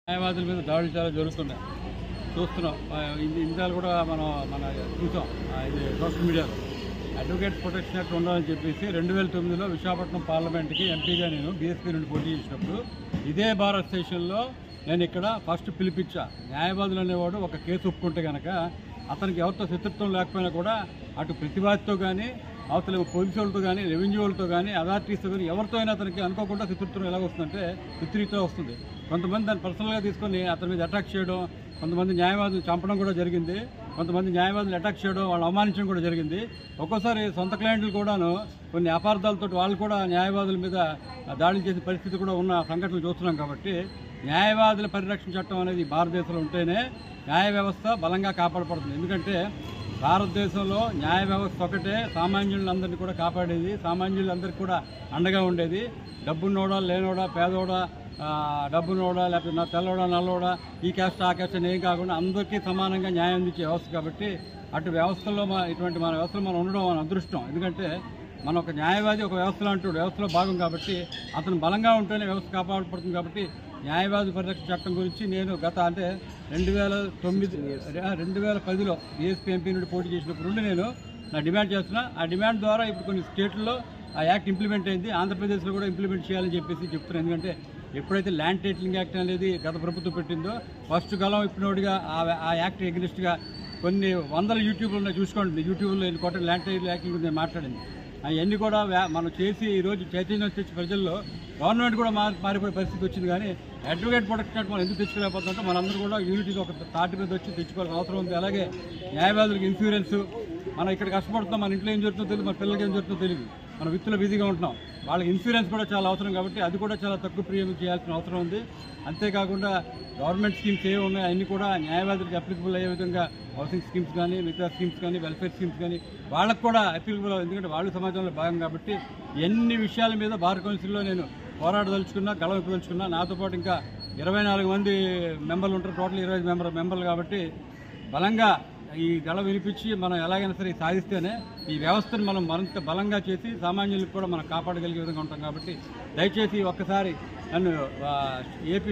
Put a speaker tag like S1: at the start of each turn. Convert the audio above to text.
S1: న్యాయవాదుల మీద దాడులు చాలా జరుగుతున్నాయి, చూస్తున్నాం. ఇందాలు కూడా మన చూసాం ఇది సోషల్ మీడియాలో. అడ్వకేట్ ప్రొటెక్షన్ యాక్ట్ ఉండాలని చెప్పేసి 2009లో విశాఖపట్నం పార్లమెంట్కి ఎంపీగా నేను బీఎస్పీ నుండి పోటీ చేసినప్పుడు ఇదే భారత్ స్టేషన్లో నేను ఇక్కడ ఫస్ట్ పిలిపించా. న్యాయవాదులు అనేవాడు ఒక కేసు ఒప్పుకుంటే కనుక అతనికి ఎవరితో శత్రుత్వం లేకపోయినా కూడా అటు ప్రతివాదితో కానీ అవతల పోలీసు వాళ్ళతో కానీ రెవెన్యూ వాళ్ళతో కానీ అథారిటీస్తో కానీ ఎవరితో అయినా అతనికి అనుకోకుండా శత్రుత్వం ఎలా వస్తుందంటే విపరీతంగా వస్తుంది. కొంతమంది దాన్ని పర్సనల్గా తీసుకొని అతని మీద అటాక్ చేయడం, కొంతమంది న్యాయవాదులు చంపడం కూడా జరిగింది, కొంతమంది న్యాయవాదులు అటాక్ చేయడం, వాళ్ళు అవమానించడం కూడా జరిగింది. ఒక్కోసారి సొంత క్లయింట్లు కూడాను కొన్ని అపార్థాలతో వాళ్ళు కూడా న్యాయవాదుల మీద దాడులు చేసే పరిస్థితి కూడా ఉన్న సంఘటనలు చూస్తున్నాం. కాబట్టి న్యాయవాదుల పరిరక్షణ చట్టం అనేది భారతదేశంలో ఉంటేనే న్యాయ వ్యవస్థ బలంగా కాపాడబడుతుంది. ఎందుకంటే భారతదేశంలో న్యాయ వ్యవస్థ ఒకటే సామాన్యులందరినీ కూడా కాపాడేది, సామాన్యులందరికీ కూడా అండగా ఉండేది. డబ్బున్నోడా లేనోడా, పేదోడా, డబ్బునోడా లేకపోతే తెల్లోడా నల్లోడా, ఈ క్యాస్ట్ ఆ క్యాస్ట్ అని ఏం కాకుండా అందరికీ సమానంగా న్యాయం అందించే వ్యవస్థ. కాబట్టి అటు వ్యవస్థల్లో ఇటువంటి మన వ్యవస్థలో మనం ఉండడం మన అదృష్టం. ఎందుకంటే మన ఒక న్యాయవాది ఒక వ్యవస్థలో అంటాడు, వ్యవస్థలో భాగం. కాబట్టి అతను బలంగా ఉంటేనే వ్యవస్థ కాపాడబడుతుంది. కాబట్టి న్యాయవాది పరిరక్షణ చట్టం గురించి నేను గత 2010లో బీఎస్పీ ఎంపీ నుండి పోటీ చేసినప్పుడు నుండి నేను నా డిమాండ్ చేస్తున్నా. ఆ డిమాండ్ ద్వారా ఇప్పుడు కొన్ని స్టేట్లలో ఆ యాక్ట్ ఇంప్లిమెంట్ అయింది, ఆంధ్రప్రదేశ్లో కూడా ఇంప్లిమెంట్ చేయాలని చెప్పేసి చెప్తున్నాను. ఎందుకంటే ఎప్పుడైతే ల్యాండ్ టైటిలింగ్ యాక్ట్ అనేది గత ప్రభుత్వం పెట్టిందో ఫస్ట్ కాలం ఇప్పినోడిగా ఆ యాక్ట్ ఎగ్నెస్ట్గా కొన్ని వందల యూట్యూబ్లో ఉన్నాయి, చూసుకోండి. యూట్యూబ్లో ఎన్ని కోట్ల ల్యాండ్ టైటిల్ యాక్ట్ గురించి నేను మాట్లాడింది. అవన్నీ కూడా మనం చేసి ఈరోజు చైతన్యం తెచ్చి ప్రజల్లో గవర్నమెంట్ కూడా మారిపోయే పరిస్థితి వచ్చింది. కానీ అడ్వకేట్ ప్రొటెక్షన్ యాక్ట్ మనం ఎందుకు తెచ్చుకోలేకపోతుందంటే మనందరూ కూడా యూనిటీగా ఒక తాటి మీద వచ్చి తెచ్చుకోవాల్సిన అవసరం ఉంది. అలాగే న్యాయవాదులకు ఇన్సూరెన్స్, మనం ఇక్కడ కష్టపడుతున్నాం, మన ఇంట్లో ఏం జరుగుతుందో తెలియదు, మన పిల్లలకి ఏం జరుగుతుందో తెలియదు, మన విత్తులో బిజీగా ఉంటున్నాం, వాళ్ళకి ఇన్సూరెన్స్ కూడా చాలా అవసరం. కాబట్టి అది కూడా చాలా తక్కువ ప్రీమియం చేయాల్సిన అవసరం ఉంది. అంతేకాకుండా గవర్నమెంట్ స్కీమ్స్ ఏవి ఉన్నాయి అన్నీ కూడా న్యాయవాదులకు అప్లికబుల్ అయ్యే విధంగా హౌసింగ్ స్కీమ్స్ కానీ, మిగతా స్కీమ్స్ కానీ, వెల్ఫేర్ స్కీమ్స్ కానీ వాళ్ళకు కూడా అప్లికబుల్, ఎందుకంటే వాళ్ళు సమాజంలో భాగం. కాబట్టి ఎన్ని విషయాల మీద బార్ కౌన్సిల్లో నేను పోరాడదలుచుకున్నా, గళవిప్పదలుచుకున్నా. నాతో పాటు ఇంకా 24 మంది మెంబర్లు ఉంటారు, టోటల్ 25 మెంబర్లు. కాబట్టి బలంగా ఈ గళ వినిపించి మనం ఎలాగైనా సరే సాధిస్తేనే ఈ వ్యవస్థను మనం మరింత బలంగా చేసి సామాన్యులకు కూడా మనం కాపాడగలిగే విధంగా ఉంటాం. కాబట్టి దయచేసి ఒక్కసారి నన్ను ఏపీ